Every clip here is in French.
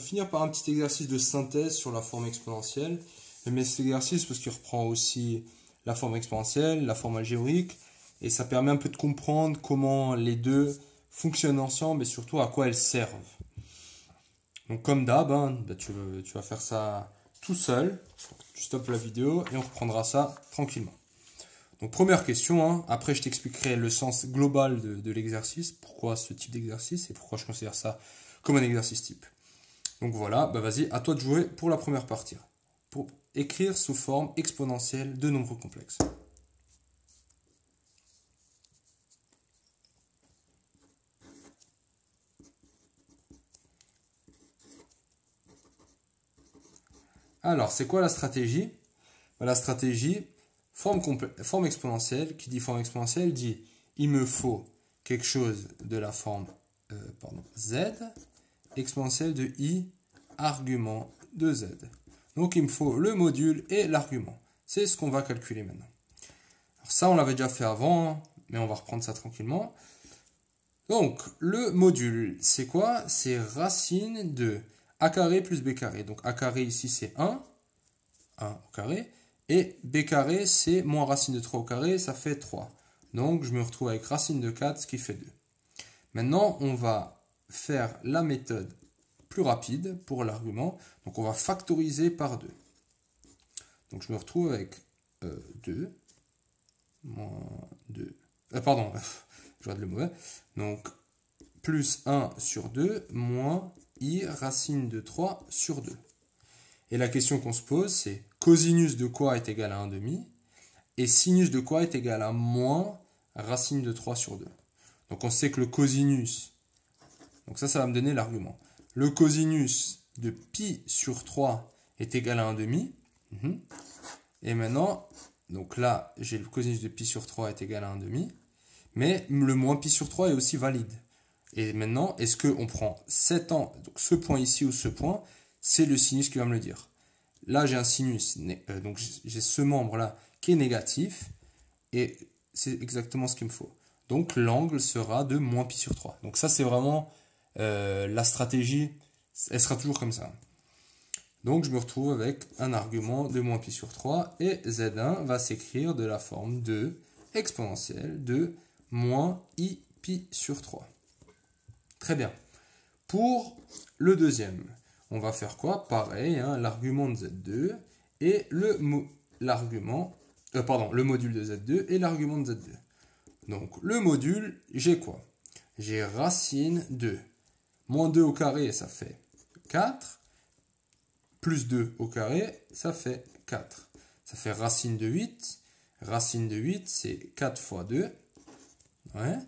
finir par un petit exercice de synthèse sur la forme exponentielle. Mais cet exercice, parce qu'il reprend aussi la forme exponentielle, la forme algébrique, et ça permet un peu de comprendre comment les deux fonctionnent ensemble et surtout à quoi elles servent. Donc comme d'hab, hein, tu vas faire ça tout seul. Tu stoppes la vidéo et on reprendra ça tranquillement. Donc première question, hein. Après je t'expliquerai le sens global de l'exercice, pourquoi ce type d'exercice et pourquoi je considère ça comme un exercice type. Donc voilà, bah vas-y, à toi de jouer pour la première partie. Pour écrire sous forme exponentielle de nombres complexes. Alors, c'est quoi la stratégie? La stratégie, forme exponentielle, qui dit forme exponentielle, dit il me faut quelque chose de la forme z, exponentielle de i, argument de z. Donc, il me faut le module et l'argument. C'est ce qu'on va calculer maintenant. Alors, ça, on l'avait déjà fait avant, hein, mais on va reprendre ça tranquillement. Donc, le module, c'est quoi? C'est racine de a carré plus b carré. Donc, a carré ici, c'est 1 au carré. Et b carré, c'est moins racine de 3 au carré, ça fait 3. Donc, je me retrouve avec racine de 4, ce qui fait 2. Maintenant, on va faire la méthode plus rapide pour l'argument. Donc, on va factoriser par 2. Donc, je me retrouve avec 2, moins 2. Pardon, je regarde le mauvais. Donc, plus 1 sur 2, moins i racine de 3 sur 2. Et la question qu'on se pose, c'est cosinus de quoi est égal à 1/2 et sinus de quoi est égal à moins racine de 3 sur 2. Donc on sait que le cosinus, donc ça va me donner l'argument. Le cosinus de pi sur 3 est égal à 1/2. Et maintenant, donc là, j'ai le cosinus de pi sur 3 est égal à 1/2. Mais le moins pi sur 3 est aussi valide. Et maintenant, est-ce qu'on prend 7 ans, donc ce point ici ou ce point, c'est le sinus qui va me le dire. Là, j'ai un sinus, donc j'ai ce membre-là qui est négatif, et c'est exactement ce qu'il me faut. Donc, l'angle sera de moins pi sur 3. Donc ça, c'est vraiment la stratégie, elle sera toujours comme ça. Donc, je me retrouve avec un argument de moins pi sur 3, et Z1 va s'écrire de la forme de exponentielle de moins i pi sur 3. Très bien. Pour le deuxième, on va faire quoi? Pareil, hein, l'argument de Z2 et le module de Z2 et l'argument de Z2. Donc, le module, j'ai quoi? J'ai racine de moins 2 au carré, ça fait 4. Plus 2 au carré, ça fait 4. Ça fait racine de 8. Racine de 8, c'est 4 fois 2. Ouais.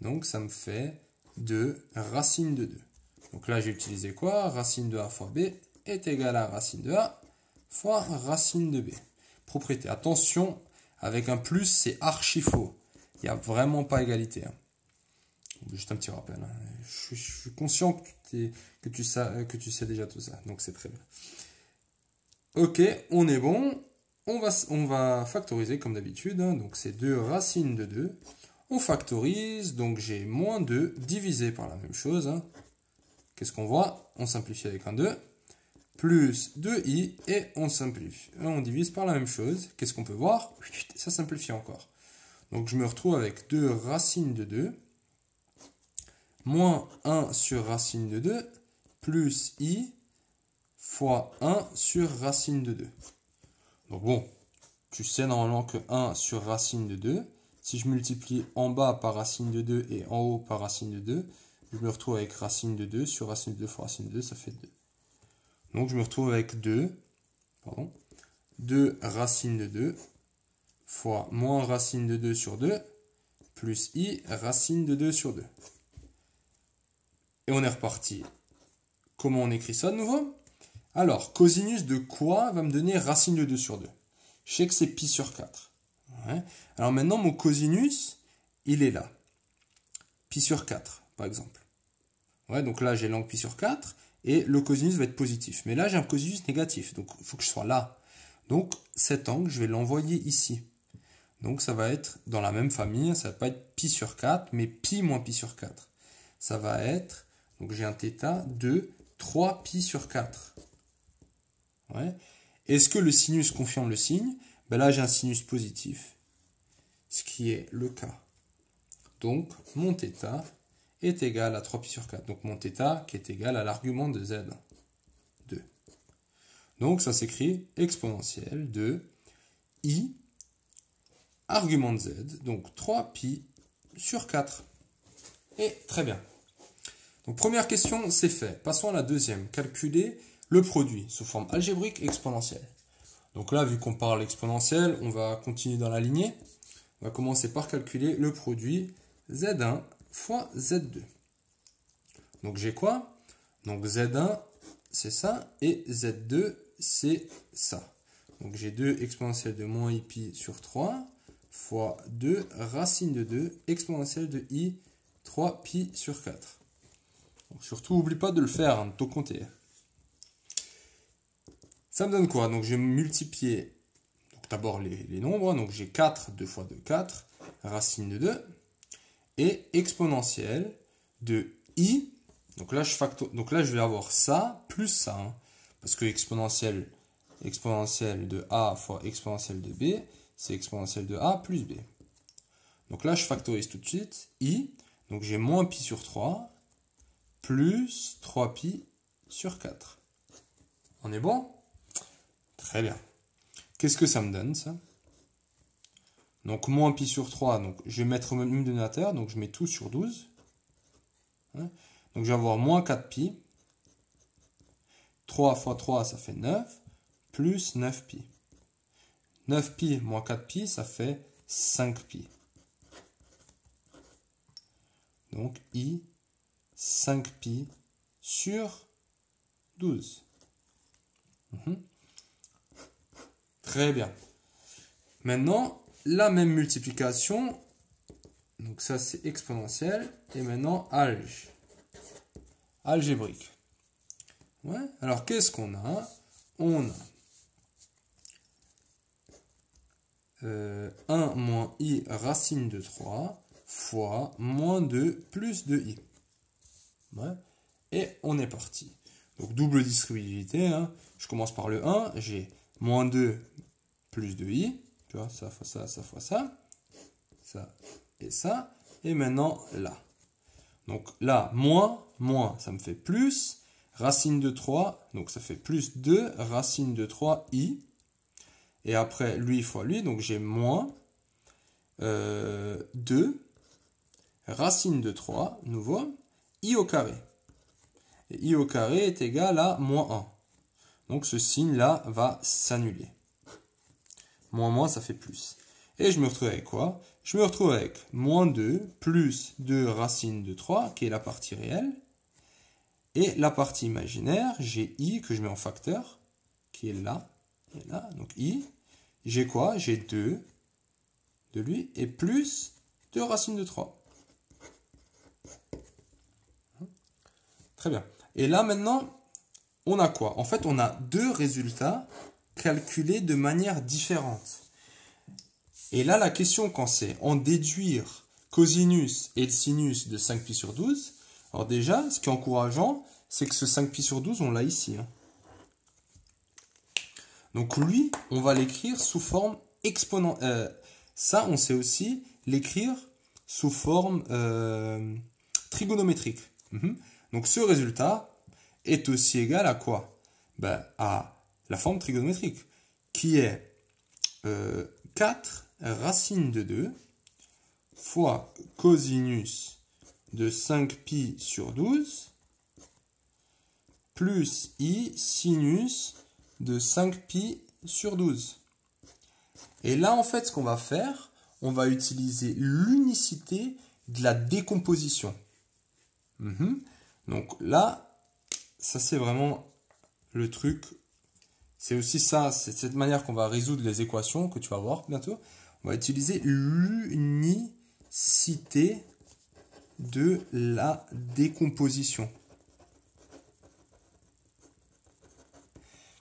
Donc, ça me fait 2 racine de 2. Donc là, j'ai utilisé quoi? Racine de a fois b est égal à racine de a fois racine de b. Propriété. Attention, avec un plus, c'est archi faux. Il n'y a vraiment pas égalité. Hein. Juste un petit rappel. Hein. Je suis conscient que tu sais déjà tout ça. Donc c'est très bien. Ok, on est bon. On va factoriser comme d'habitude. Hein. Donc c'est 2 racine de 2. On factorise. Donc j'ai moins 2 divisé par la même chose. Hein. Qu'est-ce qu'on voit? On simplifie avec un 2. Plus 2i et on simplifie. On divise par la même chose. Qu'est-ce qu'on peut voir? Ça simplifie encore. Donc je me retrouve avec 2 racine de 2. Moins 1 sur racine de 2. Plus i fois 1 sur racine de 2. Donc bon, tu sais normalement que 1 sur racine de 2. Si je multiplie en bas par racine de 2 et en haut par racine de 2, je me retrouve avec racine de 2 sur racine de 2 fois racine de 2, ça fait 2. Donc je me retrouve avec 2 racine de 2 fois moins racine de 2 sur 2 plus i racine de 2 sur 2. Et on est reparti. Comment on écrit ça de nouveau? Alors, cosinus de quoi va me donner racine de 2 sur 2? Je sais que c'est pi sur 4. Ouais. Alors maintenant, mon cosinus, il est là. Pi sur 4, par exemple. Ouais, donc là, j'ai l'angle pi sur 4, et le cosinus va être positif. Mais là, j'ai un cosinus négatif, donc il faut que je sois là. Donc, cet angle, je vais l'envoyer ici. Donc, ça va être dans la même famille, ça ne va pas être pi sur 4, mais pi moins pi sur 4. Ça va être, donc j'ai un θ de 3pi sur 4. Ouais. Est-ce que le sinus confirme le signe? Ben là, j'ai un sinus positif, ce qui est le cas. Donc, mon θ est égal à 3pi sur 4. Donc, mon θ qui est égal à l'argument de z, 2. Donc, ça s'écrit exponentielle de i, argument de z, donc 3pi sur 4. Et très bien. Donc, première question, c'est fait. Passons à la deuxième. Calculer le produit sous forme algébrique et exponentielle. Donc là, vu qu'on parle exponentielle, on va continuer dans la lignée. On va commencer par calculer le produit z1 fois z2. Donc j'ai quoi? Donc z1, c'est ça, et z2, c'est ça. Donc j'ai 2 exponentielle de moins i sur 3 fois 2 racine de 2 exponentielle de i 3pi sur 4. Donc surtout, n'oublie pas de le faire, de tout compter. Ça me donne quoi? Donc j'ai multiplié d'abord les nombres. Donc j'ai 4, 2 fois 2, 4, racine de 2. Et exponentielle de i. Donc là, je vais avoir ça plus ça. Hein, parce que exponentielle de a fois exponentielle de b, c'est exponentielle de a plus b. Donc là, je factorise tout de suite. I. Donc j'ai moins pi sur 3 plus 3pi sur 4. On est bon? Très bien. Qu'est-ce que ça me donne, ça? Donc, moins pi sur 3, donc je vais mettre au même dénominateur, donc je mets tout sur 12. Hein? Donc, je vais avoir moins 4pi. 3 fois 3, ça fait 9, plus 9pi. 9pi moins 4pi, ça fait 5pi. Donc, i, 5pi sur 12. Très bien. Maintenant, la même multiplication. Donc ça, c'est exponentielle. Et maintenant, algébrique. Ouais. Alors, qu'est-ce qu'on a? On a 1 moins i racine de 3 fois moins 2 plus 2i. Ouais. Et on est parti. Donc, double distributivité. Hein. Je commence par le 1. J'ai moins 2 plus 2i. Tu vois, ça fois ça, ça fois ça. Ça et ça. Et maintenant, là. Donc là, moins, ça me fait plus. Racine de 3, donc ça fait plus 2. Racine de 3i. Et après, lui fois lui, donc j'ai moins 2. Racine de 3, nouveau. I au carré. Et i au carré est égal à moins 1. Donc ce signe-là va s'annuler. Moins, ça fait plus. Et je me retrouve avec quoi? Je me retrouve avec moins 2 plus 2 racine de 3, qui est la partie réelle. Et la partie imaginaire, j'ai i que je mets en facteur, qui est là. Et là, donc i. J'ai quoi? J'ai 2 de lui, et plus 2 racine de 3. Très bien. Et là, maintenant, on a quoi? En fait, on a deux résultats calculés de manière différente. Et là, la question, quand c'est en déduire cosinus et le sinus de 5pi sur 12, alors déjà, ce qui est encourageant, c'est que ce 5pi sur 12, on l'a ici. Hein. Donc lui, on va l'écrire sous forme exponentielle. Ça, on sait aussi l'écrire sous forme trigonométrique. Donc ce résultat est aussi égal à quoi? Ben, à la forme trigonométrique, qui est 4 racine de 2 fois cosinus de 5pi sur 12 plus i sinus de 5pi sur 12. Et là, en fait, ce qu'on va faire, on va utiliser l'unicité de la décomposition. Donc là, ça c'est vraiment le truc. C'est aussi ça, c'est de cette manière qu'on va résoudre les équations que tu vas voir bientôt. On va utiliser l'unicité de la décomposition,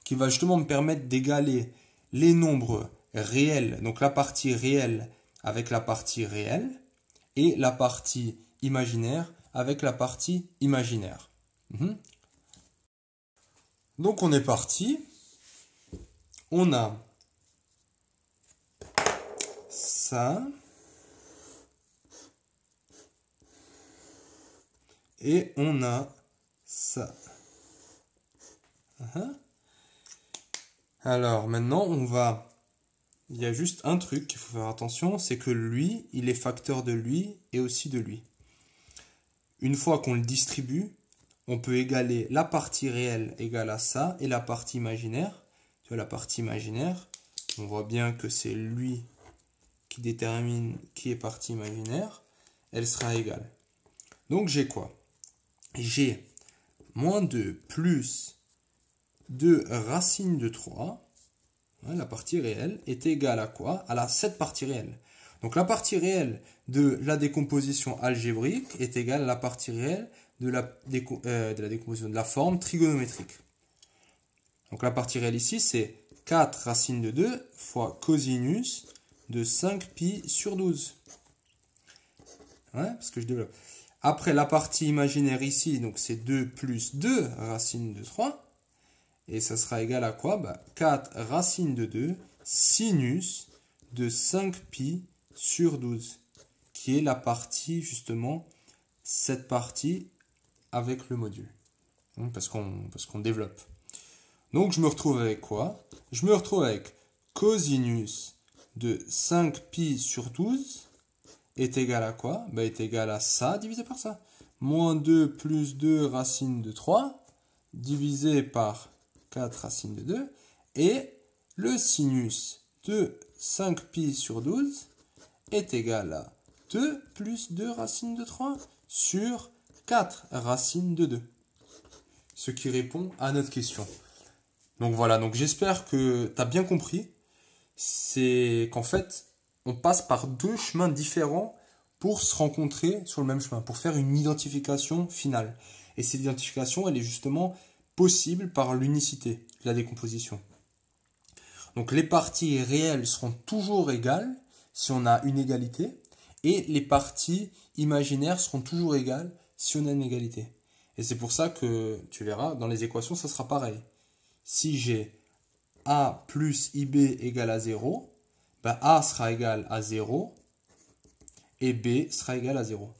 qui va justement me permettre d'égaler les nombres réels, donc la partie réelle avec la partie réelle, et la partie imaginaire avec la partie imaginaire. Donc on est parti. On a ça. Et on a ça. Alors maintenant, il y a juste un truc qu'il faut faire attention, c'est que lui, il est facteur de lui et aussi de lui. Une fois qu'on le distribue, on peut égaler la partie réelle égale à ça et la partie imaginaire. Tu vois, la partie imaginaire, on voit bien que c'est lui qui détermine qui est partie imaginaire. Elle sera égale. Donc j'ai quoi? J'ai moins 2 plus 2 racine de 3. La partie réelle est égale à quoi? À cette partie réelle. Donc la partie réelle de la décomposition algébrique est égale à la partie réelle de la décomposition de la forme trigonométrique. Donc la partie réelle ici, c'est 4 racine de 2 fois cosinus de 5 pi sur 12. Ouais, parce que je développe. Après la partie imaginaire ici, donc c'est 2 plus 2 racine de 3. Et ça sera égal à quoi? 4 racine de 2 sinus de 5 pi sur 12. Qui est la partie, justement, cette partie avec le module. Parce qu'on développe. Donc je me retrouve avec quoi? Je me retrouve avec cosinus de 5 pi sur 12 est égal à quoi? Est égal à ça divisé par ça. Moins 2 plus 2 racine de 3 divisé par 4 racine de 2. Et le sinus de 5 pi sur 12 est égal à 2 plus 2 racine de 3 sur 4 racine de 2. Ce qui répond à notre question. Donc voilà, donc j'espère que tu as bien compris. C'est qu'en fait, on passe par deux chemins différents pour se rencontrer sur le même chemin, pour faire une identification finale. Et cette identification, elle est justement possible par l'unicité de la décomposition. Donc les parties réelles seront toujours égales si on a une égalité, et les parties imaginaires seront toujours égales si on a une égalité. Et c'est pour ça que, tu verras, dans les équations, ça sera pareil. Si j'ai A plus IB égale à 0, A sera égal à 0 et B sera égal à 0.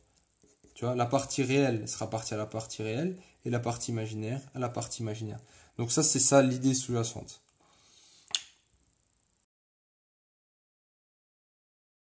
Tu vois, la partie réelle sera partie à la partie réelle et la partie imaginaire à la partie imaginaire. Donc ça, c'est ça l'idée sous-jacente.